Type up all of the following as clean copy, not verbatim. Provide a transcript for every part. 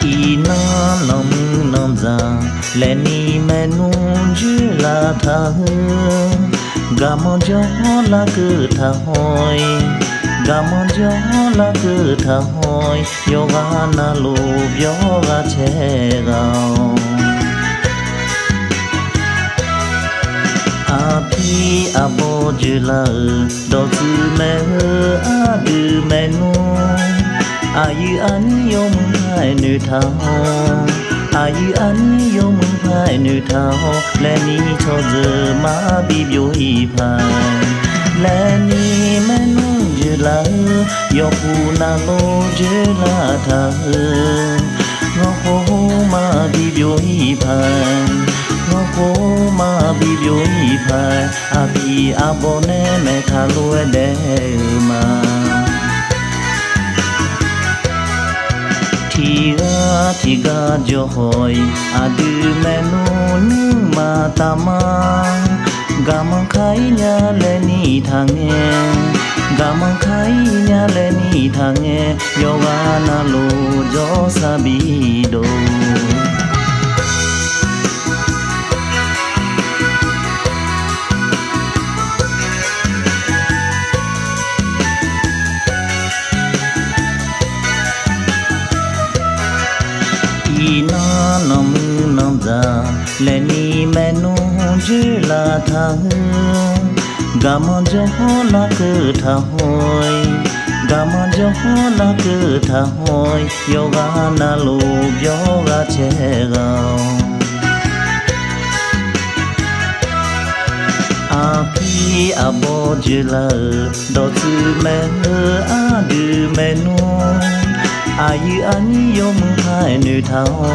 ina nom nom za le ni menun ju la tha gamon jo la cứ tha hoi gamon jo la cứ tha hoi yoga na lo yoga che gao api abo ju la do tu me a du me nu ayu an yom hai nu thao ayu an yom hai nu thao le ni cho giờ ma bi bio hi phai le ni men je la yo pu na lo je la tha ngo ho ma bi bio hi phai ngo ho ma bi bio hi phai api abone me tha lo de ma Tiga jo hoi adu menu ma tama gamang khai nya le ni thange gamang khai nya le ni thange yoga na lo jo sabi do ina nom nom za le ni menu ju la tha gamon jo la cứ tha hoi gamon jo la cứ tha hoi yoga na lo yoga che gao api abo ju la do tu me a du menu ayu an yom hai nu thao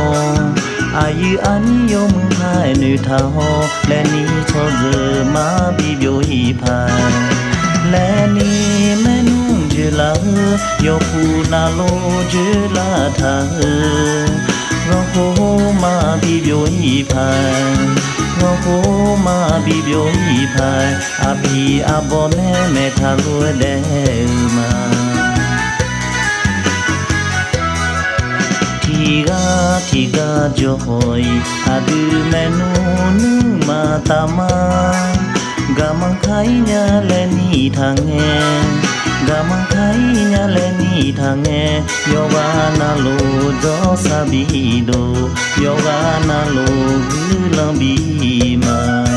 ayu an yom hai nu thao le ni cho giờ ma bi bio hi phai le ni menu je la yo pu na lo je la tha ro ho ma bi bio hi phai ro ho ma bi bio hi phai api abone me tha lo de ma Tiga jo hoi adu menu ma tama gamang khai nya le ni thange gamang khai nya le ni thange yoga na lo do sabi do yoga na lo gu lam bi ma